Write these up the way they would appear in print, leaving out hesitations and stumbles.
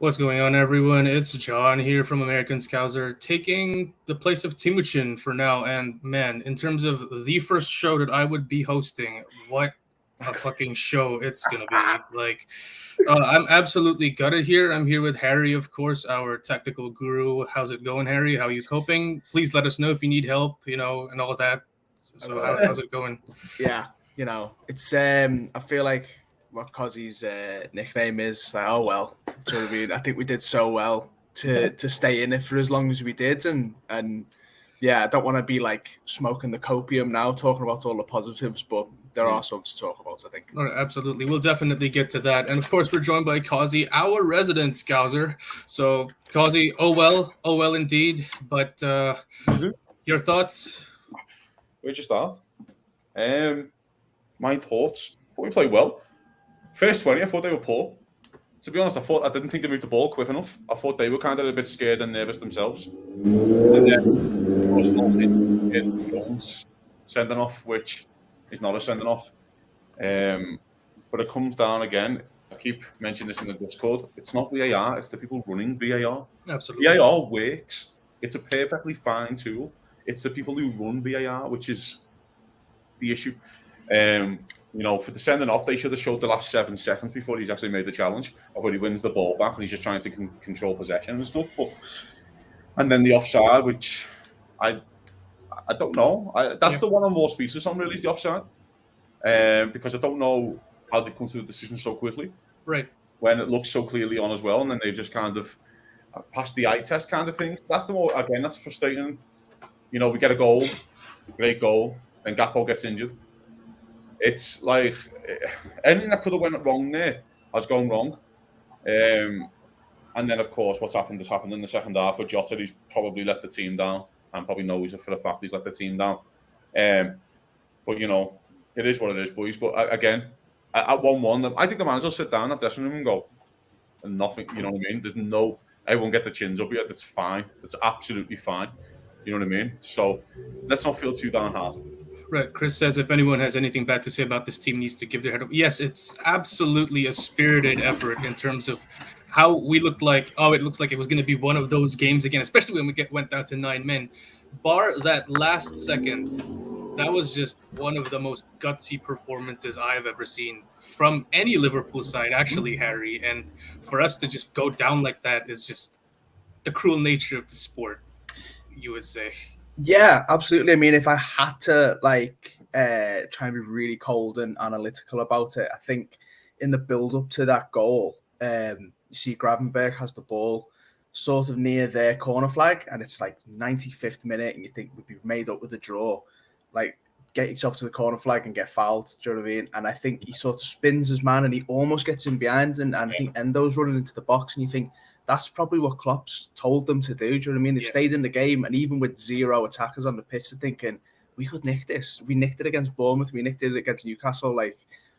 What's going on, everyone? It's John here from American Scouser, taking the place of Timuchin for now. And man, in terms of the first show that I would be hosting, what a fucking show it's gonna be! I'm absolutely gutted here. I'm here with Harry, of course, our technical guru. How's it going, Harry? How are you coping? Please let us know if you need help, and all that. So how's it going? Yeah, it's I feel like what Cozzy's nickname is. Like, oh well, do you know what I mean? I think we did so well to stay in it for as long as we did, and yeah, I don't want to be like smoking the copium now, talking about all the positives, but there are some to talk about, I think. All right, absolutely. We'll definitely get to that. And of course, we're joined by Kazi, our resident Scouser. So, Kazi, oh well indeed. But your thoughts? Where'd you start? My thoughts. Thought we played well. First 20, I thought they were poor. To be honest, I didn't think they moved the ball quick enough. I thought they were kind of a bit scared and nervous themselves. And then Jones sending off, which is not a sending off. But it comes down again. I keep mentioning this in the Discord. It's not VAR, it's the people running VAR. Absolutely. VAR works. It's a perfectly fine tool. It's the people who run VAR, which is the issue. For the sending off, they should have showed the last 7 seconds before he's actually made the challenge of when he wins the ball back and he's just trying to control possession and stuff. And then the offside, which I don't know. That's the one I'm more speechless on, really, is the offside. Because I don't know how they've come to the decision so quickly. Right. When it looks so clearly on as well, and then they've just kind of passed the eye test kind of thing. That's that's frustrating. We get a goal, great goal, and Gakpo gets injured. It's like anything that could have went wrong there has gone wrong. And then, of course, what's happened has happened in the second half with Jota, who's probably let the team down and probably knows it for a fact he's let the team down. But, it is what it is, boys. But again, at 1-1, I think the manager will sit down at the dressing room and go, and nothing, you know what I mean? There's no, everyone get the chins up here. That's fine. That's absolutely fine. You know what I mean? So let's not feel too downhearted. Right. Chris says if anyone has anything bad to say about this team needs to give their head up. Yes, it's absolutely a spirited effort in terms of how we looked like. Oh, it looks like it was going to be one of those games again, especially when we went down to 9 men. Bar that last second, that was just one of the most gutsy performances I've ever seen from any Liverpool side, actually, Harry. And for us to just go down like that is just the cruel nature of the sport, you would say. Yeah, absolutely. I mean, if I had to try and be really cold and analytical about it, I think in the build-up to that goal, you see Gravenberch has the ball sort of near their corner flag, and it's like 95th minute, and you think we'd be made up with a draw. Like, get yourself to the corner flag and get fouled, do you know what I mean? And I think he sort of spins his man, and he almost gets in behind, and I think Endo's running into the box, and you think, that's probably what Klopp's told them to do. Do you know what I mean? They've stayed in the game, and even with 0 attackers on the pitch, they're thinking, we could nick this. We nicked it against Bournemouth. We nicked it against Newcastle.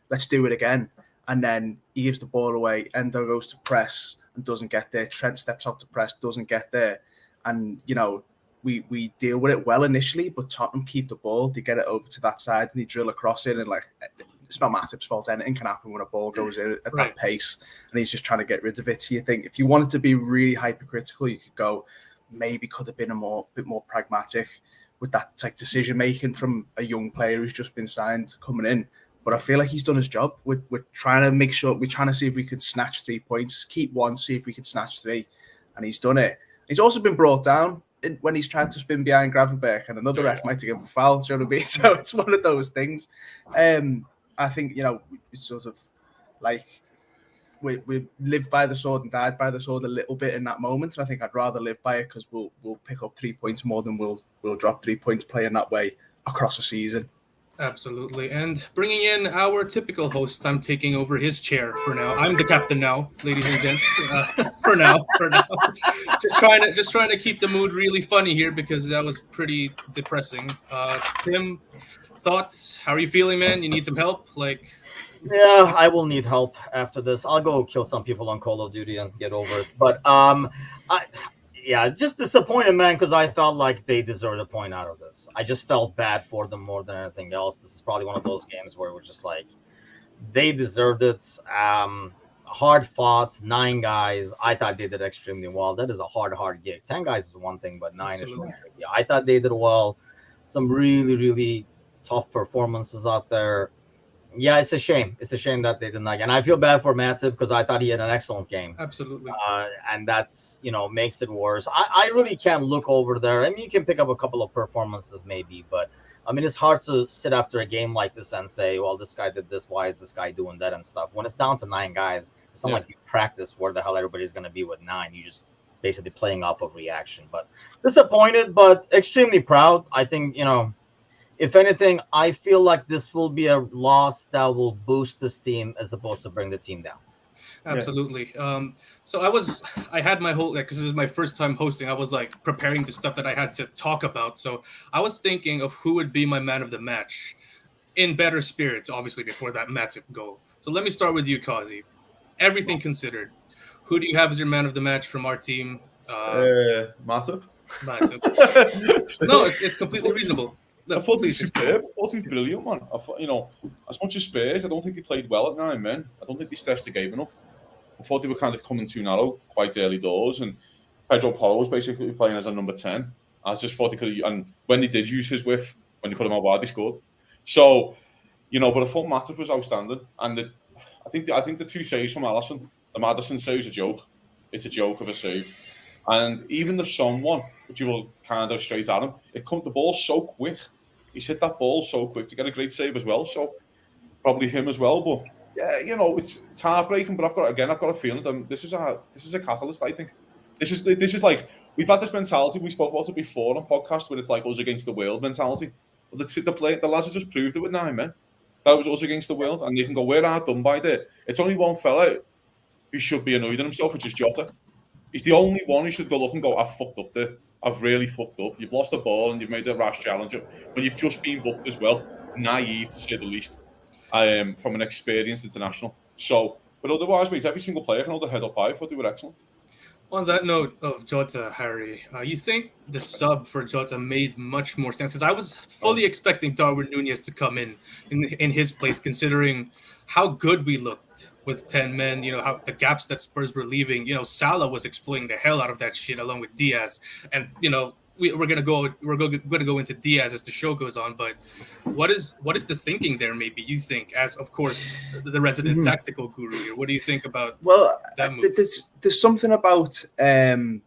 Let's do it again. And then he gives the ball away. Endo goes to press and doesn't get there. Trent steps out to press, doesn't get there. And, we deal with it well initially, but Tottenham keep the ball. They get it over to that side, and they drill across it, and it's not Matip's fault. Anything can happen when a ball goes in at that pace, and he's just trying to get rid of it. So you think if you wanted to be really hypercritical, you could go, maybe could have been bit more pragmatic with that decision making from a young player who's just been signed coming in. But I feel like he's done his job. We're trying to make sure, we're trying to see if we could snatch 3 points, keep 1, see if we could snatch 3, and he's done it. He's also been brought down when he's tried to spin behind Gravenberch, and another ref might have given a foul. Do you know what I mean? So it's one of those things. I think, it's sort of we lived by the sword and died by the sword a little bit in that moment. And I think I'd rather live by it because we'll pick up 3 points more than we'll drop 3 points playing that way across a season. Absolutely. And bringing in our typical host, I'm taking over his chair for now. I'm the captain now, ladies and gents. For now. Just trying to keep the mood really funny here because that was pretty depressing. Tim, thoughts? How are you feeling, man? You need some help? Yeah, I will need help after this. I'll go kill some people on Call of Duty and get over it. But just disappointed, man, because I felt like they deserved a point out of this. I just felt bad for them more than anything else. This is probably one of those games where we're just like, they deserved it. hard fought, 9 guys. I thought they did extremely well. That is a hard gig. 10 guys is one thing, but 9 is Absolutely. really tricky. I thought they did well. Some really tough performances out there. Yeah, it's a shame. It's a shame that they did not. And I feel bad for Matip because I thought he had an excellent game. Absolutely. And that's, makes it worse. I really can't look over there. I mean, you can pick up a couple of performances maybe, but I mean, it's hard to sit after a game like this and say, well, this guy did this. Why is this guy doing that and stuff? When it's down to 9 guys, it's not like you practice where the hell everybody's going to be with 9. You just basically playing off of reaction. But disappointed, but extremely proud. I think, if anything, I feel like this will be a loss that will boost this team as opposed to bring the team down. Absolutely. So I had my whole, because this is my first time hosting, I was like preparing the stuff that I had to talk about. So I was thinking of who would be my man of the match in better spirits, obviously, before that Matip goal. So let me start with you, Kazi. Everything considered, who do you have as your man of the match from our team? Matip. No, it's completely reasonable. I thought he was superb. I thought he was brilliant, man. I thought, as much as Spurs, I don't think they played well at 9 men. I don't think they stressed the game enough. I thought they were kind of coming too narrow quite early doors, and Pedro Porro was basically playing as a number 10. I just thought they could, and when they did use his width, when they put him out wide, he scored. So, but I thought Matip was outstanding, and I think the 2 saves from Alisson, the Maddison save is a joke. It's a joke of a save. And even the Son one, which you will kind of straight at him, the ball's so quick. He's hit that ball so quick to get a great save as well. So probably him as well. But yeah, it's heartbreaking. But I've got a feeling that this is a catalyst. I think this is like, we've had this mentality. We spoke about it before on podcast where it's like us against the world mentality. But the lads have just proved it with 9 men. That was us against the world, and you can go, we're hard done by there. It's only one fella who should be annoyed at himself, which is Jota. He's the only one who should go look and go, I've fucked up there. I've really fucked up. You've lost the ball and you've made a rash challenge. But you've just been booked as well. Naive, to say the least, from an experienced international. So, but otherwise, mate, every single player can hold their head up high. I thought they were excellent. On that note of Jota, Harry, you think the sub for Jota made much more sense? Because I was fully expecting Darwin Núñez to come in his place, considering how good we looked with 10 men, how the gaps that Spurs were leaving. Salah was exploiting the hell out of that shit along with Diaz. And, we're gonna go into Diaz as the show goes on, but what is the thinking there? Maybe you think, as of course the resident tactical guru here, what do you think about? Well, that move? There's something about there's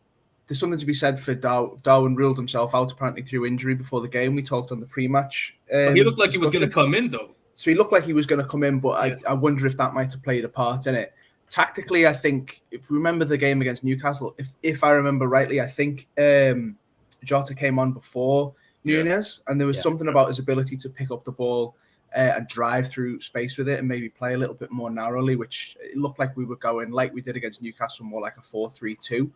something to be said for Darwin ruled himself out apparently through injury before the game. We talked on the pre-match. He looked like he was going to come in though. So he looked like he was going to come in, but I wonder if that might have played a part in it. Tactically, I think if we remember the game against Newcastle, if I remember rightly, I think Jota came on before Núñez, and there was something about his ability to pick up the ball and drive through space with it and maybe play a little bit more narrowly, which it looked like we were going, like we did against Newcastle, more like a 4-3-2.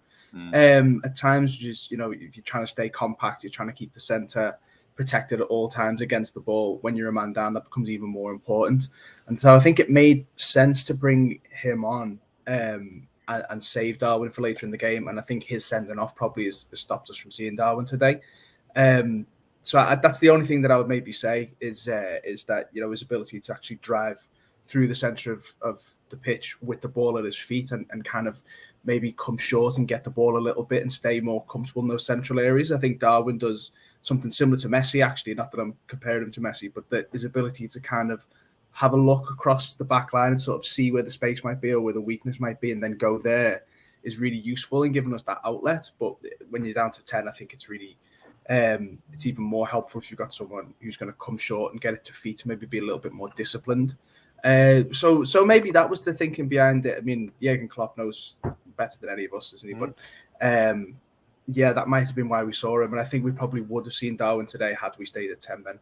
At times, just, if you're trying to stay compact, you're trying to keep the centre protected at all times against the ball. When you're a man down, that becomes even more important. And so I think it made sense to bring him on and save Darwin for later in the game. And I think his sending off probably has stopped us from seeing Darwin today. So that's the only thing that I would maybe say is that, his ability to actually drive through the centre of the pitch with the ball at his feet and kind of maybe come short and get the ball a little bit and stay more comfortable in those central areas. I think Darwin does something similar to Messi, actually, not that I'm comparing him to Messi, but his ability to kind of have a look across the back line and sort of see where the space might be or where the weakness might be and then go there is really useful in giving us that outlet. But when you're down to 10, I think it's really it's even more helpful if you've got someone who's going to come short and get it to feet and maybe be a little bit more disciplined. So maybe that was the thinking behind it. I mean, Jurgen Klopp knows better than any of us, doesn't he? But that might have been why we saw him. And I think we probably would have seen Darwin today had we stayed at 10 men.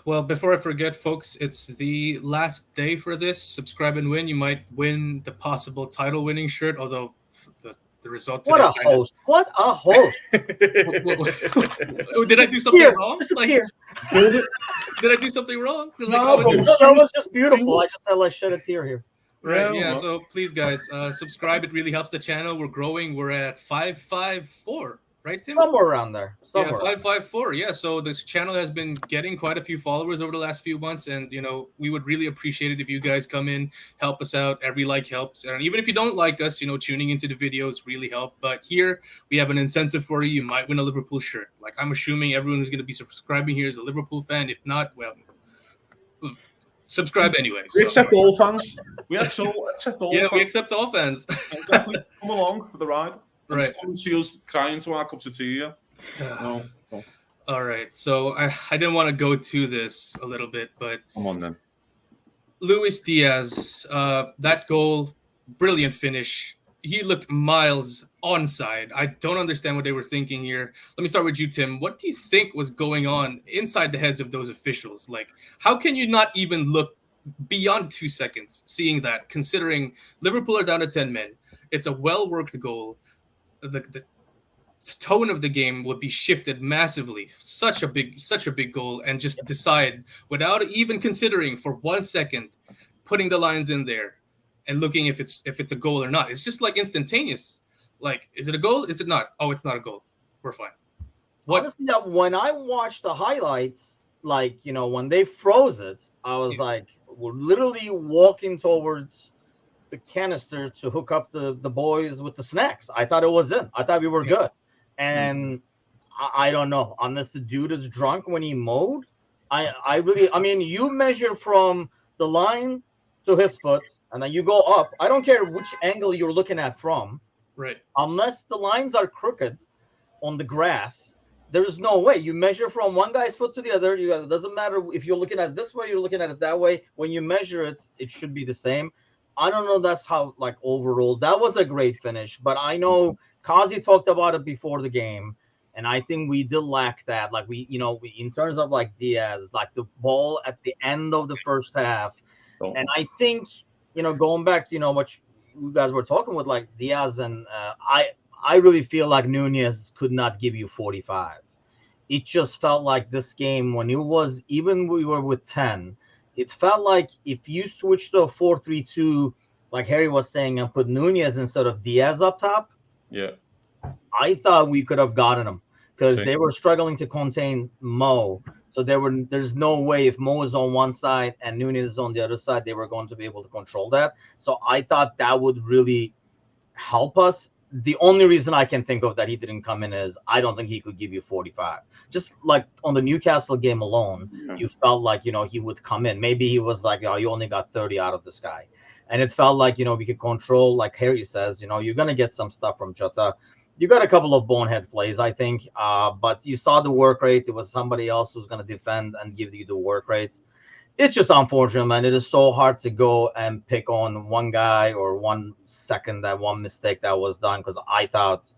Well, before I forget, folks, it's the last day for this. Subscribe and win. You might win the possible title-winning shirt, although the result today... What a host! Did I do something wrong? Did I do something wrong? No, that was just beautiful. I just had to shed a tear here. Right, yeah. So please, guys, subscribe. It really helps the channel. We're growing. We're at 554 right, Tim? Somewhere around there. Yeah, Somewhere. 554. Yeah, so this channel has been getting quite a few followers over the last few months, and we would really appreciate it if you guys come in, help us out. Every like helps, and even if you don't like us, tuning into the videos really help. But here we have an incentive for you. You might win a Liverpool shirt. Like, I'm assuming everyone who's going to be subscribing here is a Liverpool fan. If not, well, subscribe anyway. We So. accept all fans. We accept all Yeah, fans. we accept all fans. Definitely come along for the ride. And Right. just come and see us crying to our cups of tea. No. All right. So I didn't want to go to this a little bit, but Come on then. Luis Diaz, that goal, brilliant finish. He looked miles onside. I don't understand what they were thinking here. Let me start with you, Tim. What do you think was going on inside the heads of those officials? Like, how can you not even look beyond 2 seconds seeing that, considering Liverpool are down to 10 men? It's a well-worked goal. The tone of the game would be shifted massively. Such a big goal, and just decide without even considering for 1 second, putting the lines in there and looking if it's a goal or not. It's just like instantaneous. Like, is it a goal? Is it not? Oh, it's not a goal. We're fine. What? Honestly, when I watched the highlights, like, when they froze it, I was like, we're literally walking towards the canister to hook up the boys with the snacks. I thought it was in. I thought we were good. And I don't know. Unless the dude is drunk when he mowed, I mean, you measure from the line to his foot, and then you go up. I don't care which angle you're looking at from. Right. Unless the lines are crooked on the grass, there's no way. You measure from one guy's foot to the other. It doesn't matter if you're looking at it this way, you're looking at it that way. When you measure it, it should be the same. I don't know. That's how, like, overall, that was a great finish. But I know Kazi talked about it before the game, and I think we did lack that. Like, we in terms of, like, Diaz, like the ball at the end of the first half. And I think, going back to, what you guys were talking with, like, Diaz, and I really feel like Nunez could not give you 45. It just felt like this game, when it was, even we were with 10, it felt like if you switch to a 4-3-2, like Harry was saying, and put Nunez instead of Diaz up top, I thought we could have gotten him, because they were struggling to contain Mo. So there's no way, if Mo is on one side and Nunez is on the other side, they were going to be able to control that. So I thought that would really help us. The only reason I can think of that he didn't come in is I don't think he could give you 45. Just like on the Newcastle game alone, you felt like, he would come in. Maybe he was like, you only got 30 out of this guy. And it felt like, we could control, like Harry says, you're going to get some stuff from Jota. You got a couple of bonehead plays, I think, but you saw the work rate. It was somebody else who's going to defend and give you the work rate. It's just unfortunate, man. It is so hard to go and pick on one guy or 1 second, that one mistake that was done, because I thought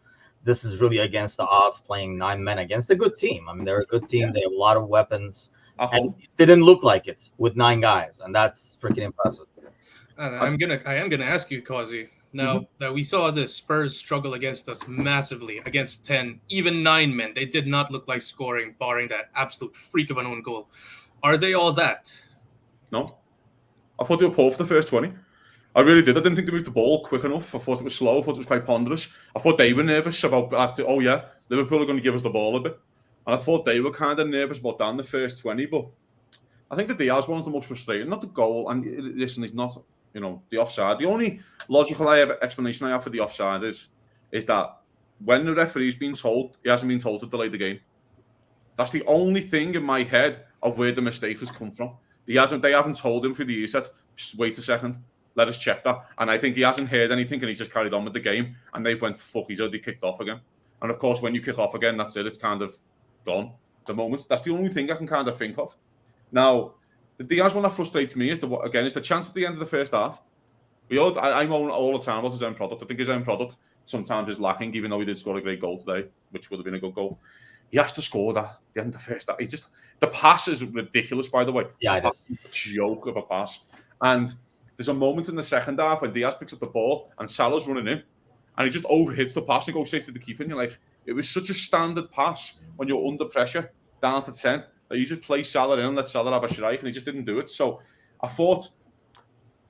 this is really against the odds, playing 9 men against a good team. I mean, they're a good team. They have a lot of weapons. And it didn't look like it with 9 guys, and that's freaking impressive. I am gonna ask you, Kazi. Now that we saw the Spurs struggle against us massively against 10, even 9 men, they did not look like scoring, barring that absolute freak of an own goal. Are they all that? No. I thought they were poor for the first 20. I really did. I didn't think they moved the ball quick enough. I thought it was slow. I thought it was quite ponderous. I thought they were nervous about Liverpool are going to give us the ball a bit. And I thought they were kind of nervous about that in the first 20. But I think the Diaz one's the most frustrating. Not the goal. And listen, he's not, the offside. The only logical explanation I have for the offside is that when the referee's been told, he hasn't been told to delay the game. That's the only thing in my head of where the mistake has come from. They haven't told him for the years that, wait a second, let us check that. And I think he hasn't heard anything, and he's just carried on with the game. And they've went, fuck, he's already kicked off again. And of course, when you kick off again, that's it. It's kind of gone. The moment. That's the only thing I can kind of think of. Now, the Diaz one that frustrates me is the chance at the end of the first half. I moan all the time about his own product. I think his own product sometimes is lacking, even though he did score a great goal today, which would have been a good goal. He has to score that at the end of the first half. The pass is ridiculous, by the way. Yeah, it is. A joke of a pass. And there's a moment in the second half when Diaz picks up the ball and Salah's running in, and he just overhits the pass and goes straight to the keeper. And you're like, it was such a standard pass when you're under pressure, down to 10, that you just play Salah in and let Salah have a strike, and he just didn't do it. So I thought,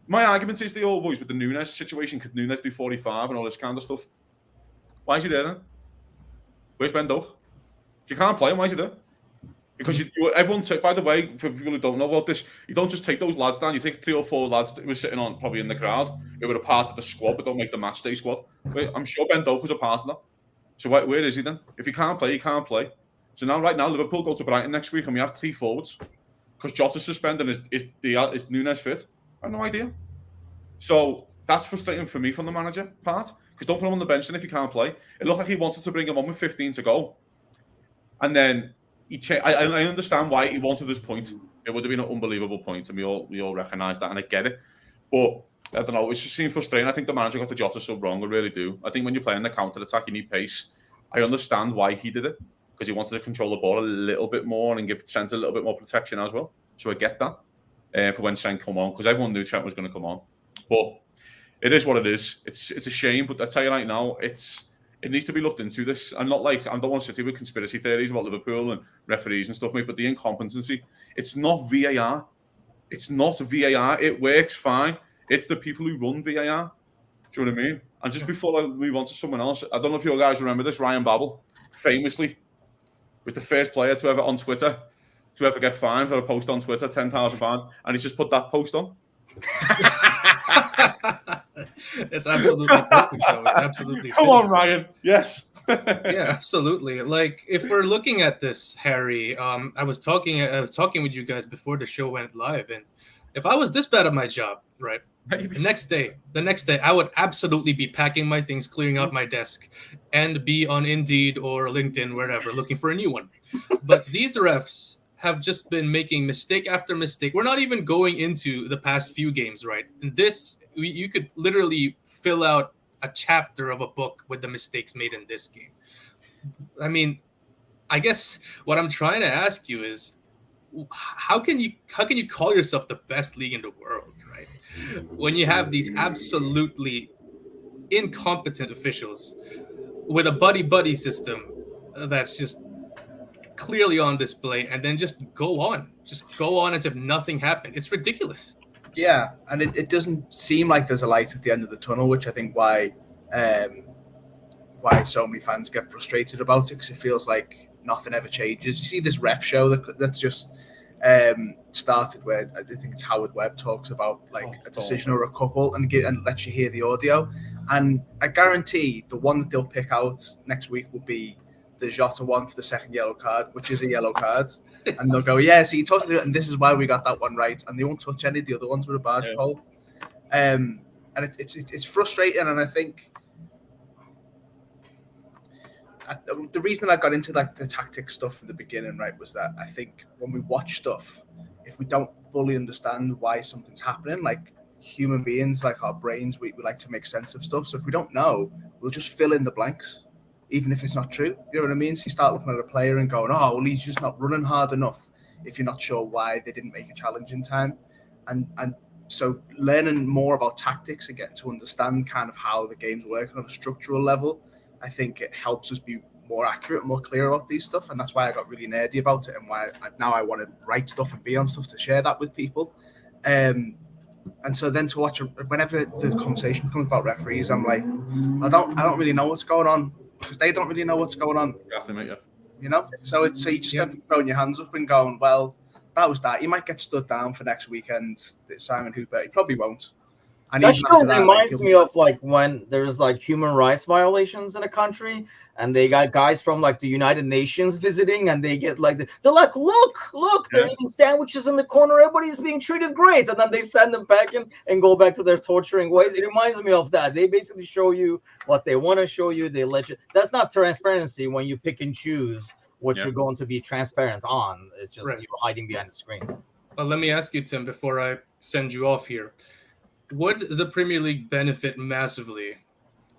my argument is always with the Nunez situation, could Nunez do 45 and all this kind of stuff? Why is he there then? Where's Ben Doak? If you can't play him, why is he there? Because everyone by the way, for people who don't know about this, you don't just take those lads down. You take 3 or 4 lads that were sitting on probably in the crowd who were a part of the squad, but don't make the match day squad. I'm sure Ben Doak was a part of that. So where is he then? If he can't play, he can't play. So right now, Liverpool go to Brighton next week, and we have 3 forwards because Jota's suspended and is Nunes fit? I have no idea. So that's frustrating for me from the manager part, because don't put him on the bench then if he can't play. It looked like he wanted to bring him on with 15 to go, and then I understand why he wanted this point. It would have been an unbelievable point, and we all recognise that, and I get it. But I don't know, it just seemed frustrating. I think the manager got the Jota so wrong. I really do. I think when you're playing the counter attack, you need pace. I understand why he did it, because he wanted to control the ball a little bit more and give Trent a little bit more protection as well. So I get that for when Trent come on, because everyone knew Trent was going to come on. But it is what it is. It's a shame, but I tell you right now, it needs to be looked into. This, I don't want to sit here with conspiracy theories about Liverpool and referees and stuff, mate. But the incompetency, it's not VAR. It's not VAR. It works fine. It's the people who run VAR. Do you know what I mean? And just before I move on to someone else, I don't know if you guys remember this. Ryan Babel, famously, was the first player to ever get fined for a post on Twitter, £10,000, and he's just put that post on. It's absolutely perfect, though. It's absolutely come on, Ryan. Yes. Yeah, absolutely. Like, if we're looking at this, Harry, I was talking with you guys before the show went live, and if I was this bad at my job, right, the next day, I would absolutely be packing my things, clearing out my desk, and be on Indeed or LinkedIn, wherever, looking for a new one. But these refs have just been making mistake after mistake. We're not even going into the past few games, right? You could literally fill out a chapter of a book with the mistakes made in this game. I mean, I guess what I'm trying to ask you is, how can you call yourself the best league in the world, right? When you have these absolutely incompetent officials with a buddy system that's just clearly on display, and then just go on as if nothing happened. It's ridiculous. Yeah, and it doesn't seem like there's a light at the end of the tunnel, which I think why so many fans get frustrated about it, because it feels like nothing ever changes. You see this ref show that's just started, where I think it's Howard Webb talks about like a decision or a couple and lets you hear the audio, and I guarantee the one that they'll pick out next week will be the Jota one for the second yellow card, which is a yellow card, and they'll go, yeah, so you totally do it, and this is why we got that one right, and they won't touch any of the other ones with a barge pole. And it's frustrating, and I think the reason I got into like the tactic stuff in the beginning, right, was that I think when we watch stuff, if we don't fully understand why something's happening, like human beings, like our brains, we like to make sense of stuff. So if we don't know, we'll just fill in the blanks, even if it's not true. You know what I mean? So you start looking at a player and going, oh, well, he's just not running hard enough, if you're not sure why they didn't make a challenge in time. And so learning more about tactics and getting to understand kind of how the game's working on a structural level, I think it helps us be more accurate and more clear about these stuff. And that's why I got really nerdy about it, and why now I want to write stuff and be on stuff to share that with people. And so then to watch, whenever the conversation becomes about referees, I'm like, I don't really know what's going on, because they don't really know what's going on. You know? So you just end up throwing your hands up and going, well, that was that. You might get stood down for next weekend, Simon Hooper. He probably won't. And that show reminds me of like when there's like human rights violations in a country, and they got guys from like the United Nations visiting, and they get like they're like, look, they're eating sandwiches in the corner, everybody's being treated great, and then they send them back in and go back to their torturing ways. It reminds me of that. They basically show you what they want to show you. They let you. That's not transparency when you pick and choose what you're going to be transparent on. It's just you're hiding behind the screen. Well, let me ask you, Tim, before I send you off here. Would the Premier League benefit massively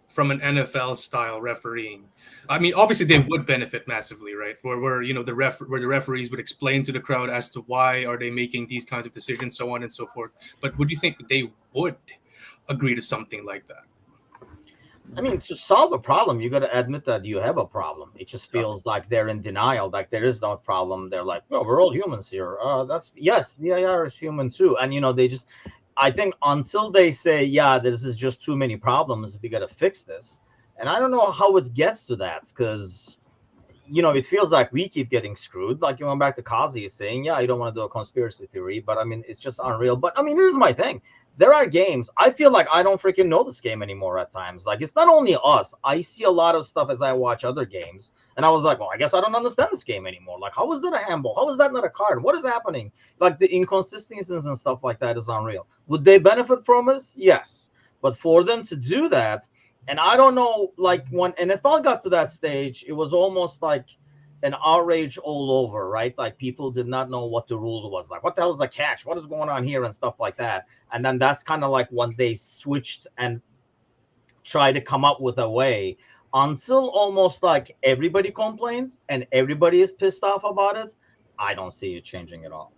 from an NFL-style refereeing? I mean, obviously they would benefit massively, right? Where the referees would explain to the crowd as to why are they making these kinds of decisions, so on and so forth. But would you think they would agree to something like that? I mean, to solve a problem, you got to admit that you have a problem. It just feels like they're in denial, like there is no problem. They're like, well, we're all humans here. Yes, VAR is human too, and they just. I think until they say, yeah, this is just too many problems, we got to fix this. And I don't know how it gets to that, because it feels like we keep getting screwed. Like, going back to Kazi is saying, yeah, you don't want to do a conspiracy theory, but I mean, it's just unreal. But I mean, here's my thing. There are games. I feel like I don't freaking know this game anymore at times. Like, it's not only us. I see a lot of stuff as I watch other games. And I was like, well, I guess I don't understand this game anymore. Like, how is that a handball? How is that not a card? What is happening? Like, the inconsistencies and stuff like that is unreal. Would they benefit from this? Yes. But for them to do that, and I don't know, like, when NFL got to that stage, it was almost like an outrage all over, right? Like, people did not know what the rule was. Like, what the hell is a catch? What is going on here and stuff like that? And then that's kind of like when they switched and tried to come up with a way, until almost like everybody complains and everybody is pissed off about it. I don't see it changing at all.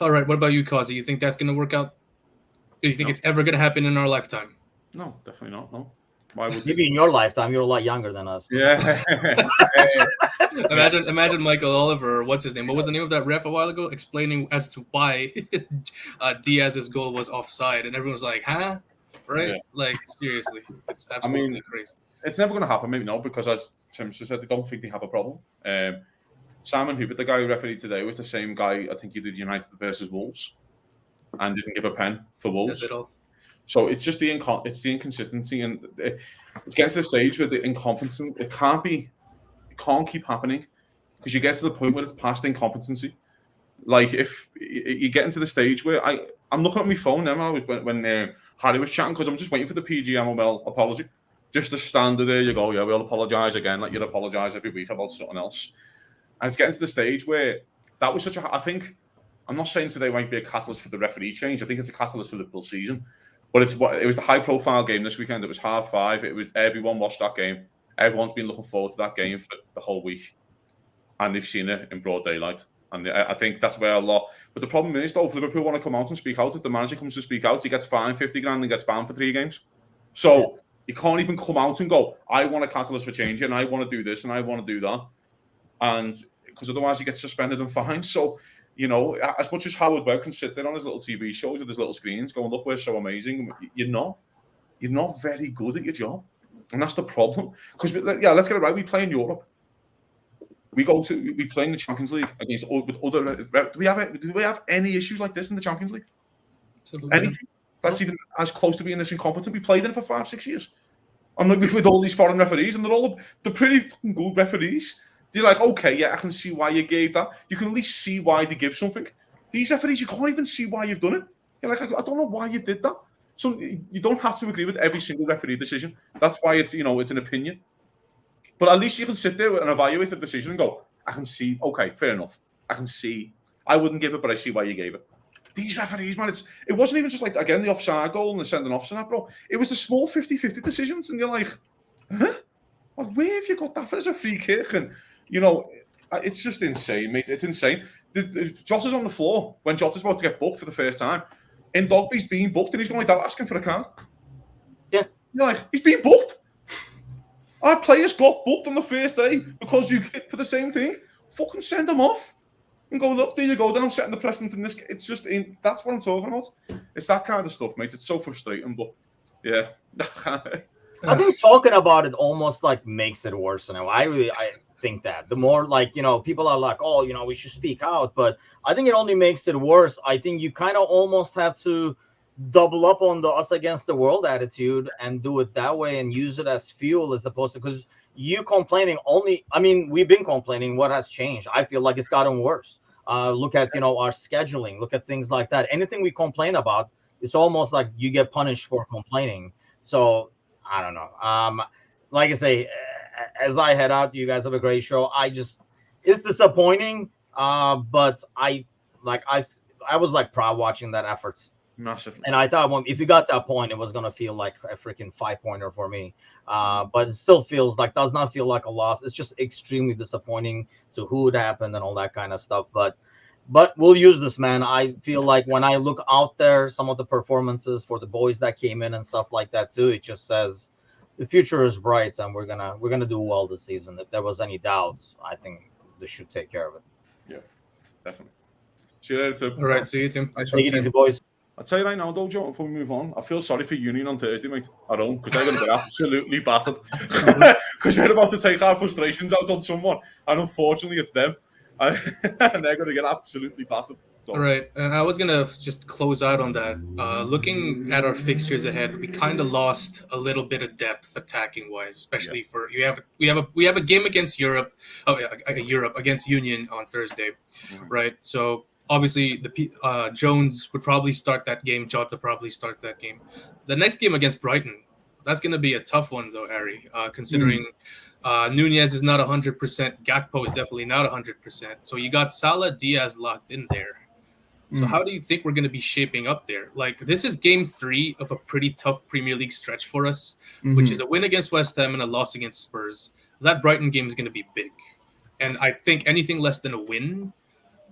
All right. What about you, Kazi? You think that's going to work out? Do you think it's ever going to happen in our lifetime? No, definitely not. No. Why would Maybe in your lifetime, you're a lot younger than us. Yeah. Imagine Michael Oliver, what's his name? What was the name of that ref a while ago? Explaining as to why Diaz's goal was offside, and everyone was like, "Huh?" Right? Yeah. Like, seriously, it's absolutely crazy. It's never going to happen. Maybe not, because as Tim just said, they don't think they have a problem. Simon Hubert, the guy who refereed today, was the same guy. I think he did United versus Wolves, and didn't give a pen for Wolves. Says it all. So it's just the inconsistency, and it's getting to the stage where the incompetence, it can't keep happening, because you get to the point where it's past incompetency. Like, if you get into the stage where I'm looking at my phone now, when Harry was chatting, because I'm just waiting for the PGMOL apology, just the standard. There you go. Yeah, we'll apologise again, like you'd apologise every week about something else. And it's getting to the stage where that was I think, I'm not saying today might be a catalyst for the referee change. I think it's a catalyst for the Liverpool season. But it was the high-profile game this weekend. It was 5:30. It was, everyone watched that game. Everyone's been looking forward to that game for the whole week, and they've seen it in broad daylight. And I think that's where a lot. But the problem is, though, if Liverpool want to come out and speak out, if the manager comes to speak out, he gets fined 50 grand and gets banned for 3 games. So he can't even come out and go, "I want a catalyst for change, and I want to do this, and I want to do that," and because otherwise he gets suspended and fined. So, as much as Howard Webb can sit there on his little TV shows with his little screens going, "Look, we're so amazing," you're not very good at your job. And that's the problem. Because, let's get it right. We play in Europe. We play in the Champions League against with other. Do we have any issues like this in the Champions League? Absolutely. Anything that's even as close to being this incompetent? We played in it for 5-6 years. I'm like, with all these foreign referees, and they're pretty fucking good referees. They're like, okay, yeah, I can see why you gave that. You can at least see why they give something. These referees, you can't even see why you've done it. You're like, I don't know why you did that. So you don't have to agree with every single referee decision. That's why it's an opinion. But at least you can sit there and evaluate the decision and go, I can see, okay, fair enough. I can see, I wouldn't give it, but I see why you gave it. These referees, man, it wasn't even just like, again, the offside goal and the sending off and that, bro. It was the small 50-50 decisions, and you're like, huh? Like, where have you got that for as a free kick? And, it's just insane, mate. It's insane. Jota's on the floor when Jota's about to get booked for the first time. And Dogby's being booked, and he's going like that, asking for a card. Yeah. You're like, he's being booked. Our players got booked on the first day because you hit for the same thing. Fucking send them off. And go, look, there you go. Then I'm setting the precedent in this. It's just, that's what I'm talking about. It's that kind of stuff, mate. It's so frustrating, but yeah. I think talking about it almost like makes it worse. And I think that the more people are like, oh, we should speak out, but I think it only makes it worse. I think you kind of almost have to double up on the us against the world attitude and do it that way and use it as fuel, as opposed to, because you complaining we've been complaining. What has changed? I feel like it's gotten worse. Look at our scheduling, look at things like that. Anything we complain about, it's almost like you get punished for complaining. So I don't know. Like I say, as I head out, you guys have a great show. It's disappointing. But I was proud watching that effort. Massively. And I thought if you got that point, it was going to feel like a freaking 5-pointer for me. But it still does not feel like a loss. It's just extremely disappointing to who it happened and all that kind of stuff. But we'll use this, man. I feel like when I look out there, some of the performances for the boys that came in and stuff like that too, it just says the future is bright, and we're gonna do well this season. If there was any doubts, I think this should take care of it. Yeah, definitely. See you later, Tim. All right, see you, Tim. Take it easy, boys. I'll tell you right now, though, Joe, before we move on, I feel sorry for Union on Thursday, mate, at home, because they're going to get absolutely battered. Because they're about to take our frustrations out on someone, and unfortunately, it's them. And they're going to get absolutely battered. So. All right, and I was gonna just close out on that. Looking at our fixtures ahead, we kind of lost a little bit of depth attacking wise, especially for we have a game against Europe, against Union on Thursday, right? So obviously the Jones would probably start that game. Jota probably starts that game. The next game against Brighton, that's gonna be a tough one though, Harry. Considering Nunez is not 100%, Gakpo is definitely not 100%. So you got Salah, Diaz locked in there. So how do you think we're going to be shaping up there? Like, this is game 3 of a pretty tough Premier League stretch for us, which is a win against West Ham and a loss against Spurs. That Brighton game is going to be big. And I think anything less than a win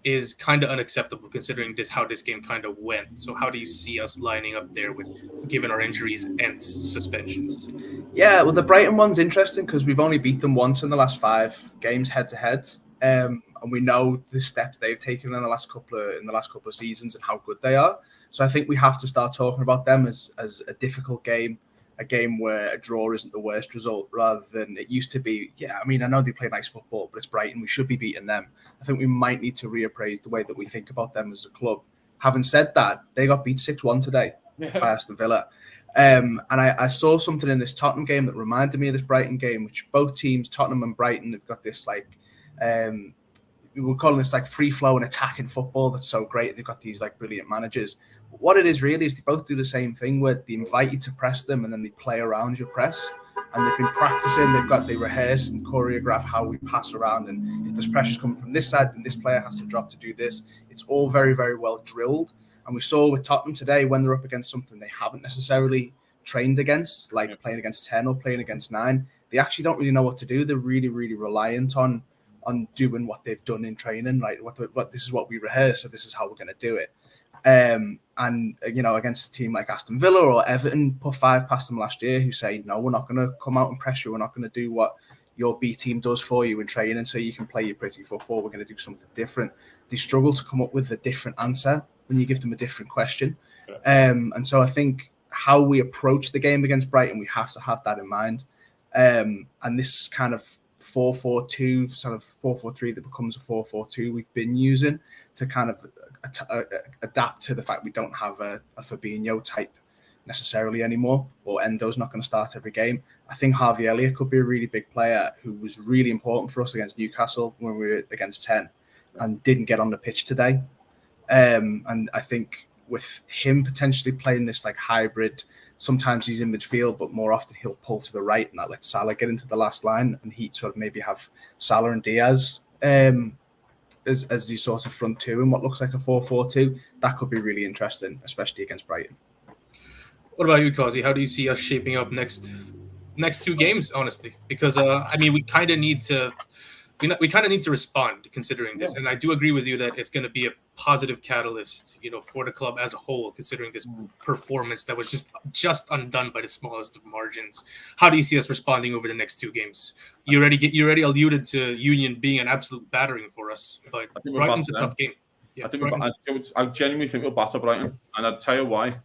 is kind of unacceptable considering how this game kind of went. So how do you see us lining up there given our injuries and suspensions? Yeah, well, the Brighton one's interesting because we've only beat them once in the last 5 games head-to-head. And we know the steps they've taken in the last couple of seasons and how good they are. So I think we have to start talking about them as a difficult game, a game where a draw isn't the worst result, rather than it used to be. Yeah, I mean, I know they play nice football, but it's Brighton. We should be beating them. I think we might need to reappraise the way that we think about them as a club. Having said that, they got beat 6-1 today by Aston Villa. And I saw something in this Tottenham game that reminded me of this Brighton game, which both teams, Tottenham and Brighton, have got this like, we're calling this like free flow and attacking football. That's so great. They've got these like brilliant managers. What it is really is they both do the same thing where they invite you to press them and then they play around your press. And they've been practicing. They rehearse and choreograph how we pass around. And if there's pressures coming from this side, then this player has to drop to do this. It's all very, very well drilled. And we saw with Tottenham today when they're up against something they haven't necessarily trained against, like playing against 10 or playing against 9. They actually don't really know what to do. They're really, really reliant on doing what they've done in training. Like what this is what we rehearse, so this is how we're going to do it. And you know, against a team like Aston Villa or Everton, put 5 past them last year, who say, no, we're not going to come out and pressure. We're not going to do what your B team does for you in training so you can play your pretty football. We're going to do something different. They struggle to come up with a different answer when you give them a different question. And so I think how we approach the game against Brighton, we have to have that in mind. And this kind of 4-4-2, sort of 4-4-3 that becomes a 4-4-2 we've been using to kind of adapt to the fact we don't have a Fabinho type necessarily anymore, or Endo's not going to start every game. I think Harvey Elliott could be a really big player who was really important for us against Newcastle when we were against 10 and didn't get on the pitch today. And I think with him potentially playing this like hybrid, sometimes he's in midfield, but more often he'll pull to the right and that lets Salah get into the last line, and he'd sort of maybe have Salah and Diaz as the sort of front two in what looks like a 4-4-2. That could be really interesting, especially against Brighton. What about you, Kazi? How do you see us shaping up next 2 games, honestly? Because I mean, we kind of need to respond considering this, and I do agree with you that it's going to be a positive catalyst, you know, for the club as a whole, considering this performance that was just undone by the smallest of margins. How do you see us responding over the next 2 games? You already alluded to Union being an absolute battering for us, but Brighton's a tough game. Yeah, I genuinely think we'll batter Brighton, and I'll tell you why.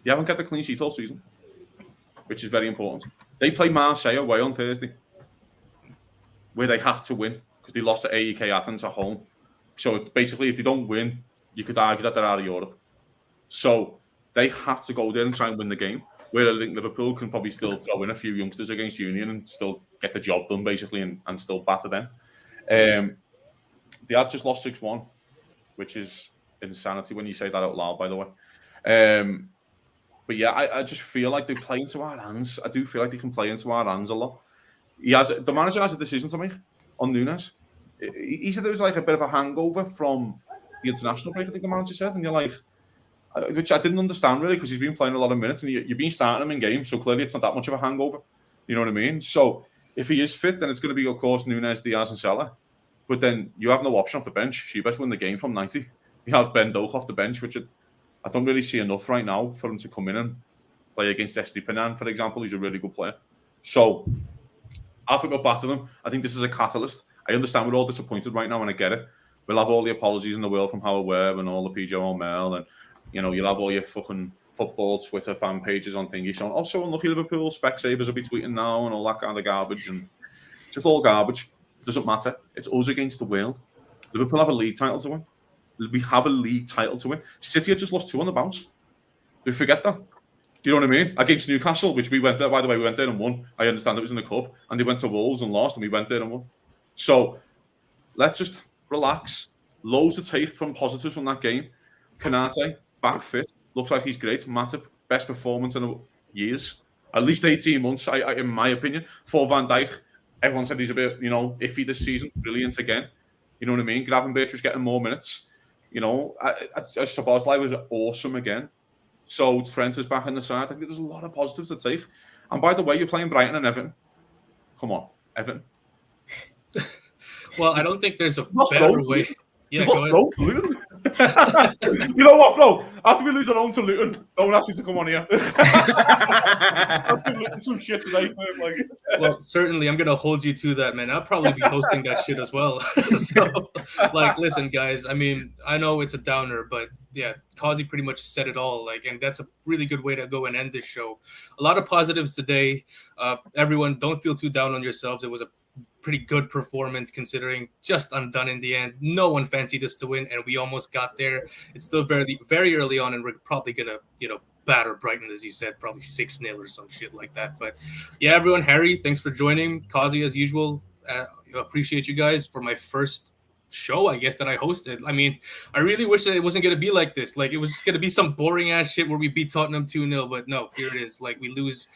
They haven't kept a clean sheet all season, which is very important. They play Marseille away on Thursday, where they have to win because they lost to AEK Athens at home. So basically, if they don't win, you could argue that they're out of Europe. So they have to go there and try and win the game. Where I think Liverpool can probably still throw in a few youngsters against Union and still get the job done, basically, and still batter them. They have just lost 6-1, which is insanity when you say that out loud, by the way. But yeah, I just feel like they play into our hands. I do feel like they can play into our hands a lot. The manager has a decision to make on Nunez. He said there was like a bit of a hangover from the international break, I think the manager said, and you're like, which I didn't understand really because he's been playing a lot of minutes and you've been starting him in games, so clearly it's not that much of a hangover. You know what I mean? So if he is fit, then it's going to be, of course, Nunez, Diaz, and Salah. But then you have no option off the bench. She best win the game from 90. You have Ben Doak off the bench, which I don't really see enough right now for him to come in and play against Estepanan, for example. He's a really good player. So I think we'll batter them. I think this is a catalyst. I understand we're all disappointed right now, and I get it. We'll have all the apologies in the world from Howard Webb and all the PJ O'Mell and You know, you'll have all your fucking football Twitter fan pages on thingy showing, oh, so unlucky Liverpool, Specsavers will be tweeting now and all that kind of garbage. And just all garbage. It doesn't matter. It's us against the world. Liverpool have a league title to win. We have a league title to win. City have just lost 2 on the bounce. We forget that. You know what I mean? Against Newcastle, which we went there, by the way, we went there and won. I understand it was in the cup. And they went to Wolves and lost, and we went there and won. So let's just relax. Loads to take from positives from that game. Kanate, back fit. Looks like he's great. Matip, best performance in years. At least 18 months, in my opinion. For Van Dijk, everyone said he's a bit, iffy this season. Brilliant again. You know what I mean? Gravenberch was getting more minutes. Szoboszlai was awesome again. So Trent is back on the side. I think there's a lot of positives to take. And by the way, you're playing Brighton and Everton. Come on, Everton. Well, I don't think there's a better way. Yeah, go ahead. You know what, bro? After we lose our own to Luton, no one asked you to come on here. I've been looking some shit today. Well, certainly, I'm gonna hold you to that, man. I'll probably be hosting that shit as well. So, listen, guys. I mean, I know it's a downer, but yeah, Kazi pretty much said it all. And that's a really good way to go and end this show. A lot of positives today. Everyone, don't feel too down on yourselves. It was a pretty good performance considering just undone in the end. No one fancied us to win, and we almost got there. It's still very, very early on, and we're probably gonna, batter Brighton, as you said, probably 6-0 or some shit like that. But yeah, everyone, Harry, thanks for joining. Kazi, as usual, appreciate you guys for my first show, I guess, that I hosted. I mean, I really wish that it wasn't going to be like this. It was just going to be some boring ass shit where we beat Tottenham 2-0, but no, here it is. We lose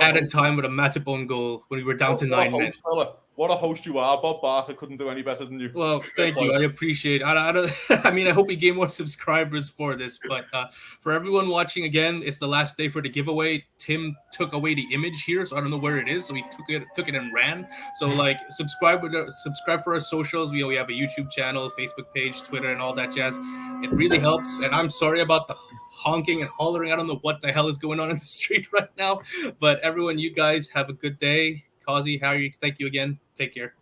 added time with a Matip own goal when we were down to 9 minutes. What a host you are. Bob Barker couldn't do any better than you. Well, thank you. I appreciate it. I mean, I hope we gain more subscribers for this. But for everyone watching, again, it's the last day for the giveaway. Tim took away the image here, so I don't know where it is. So he took it and ran. So subscribe for our socials. We have a YouTube channel, Facebook page, Twitter, and all that jazz. It really helps. And I'm sorry about the honking and hollering. I don't know what the hell is going on in the street right now. But everyone, you guys have a good day. Kazi, Harry, thank you again. Take care.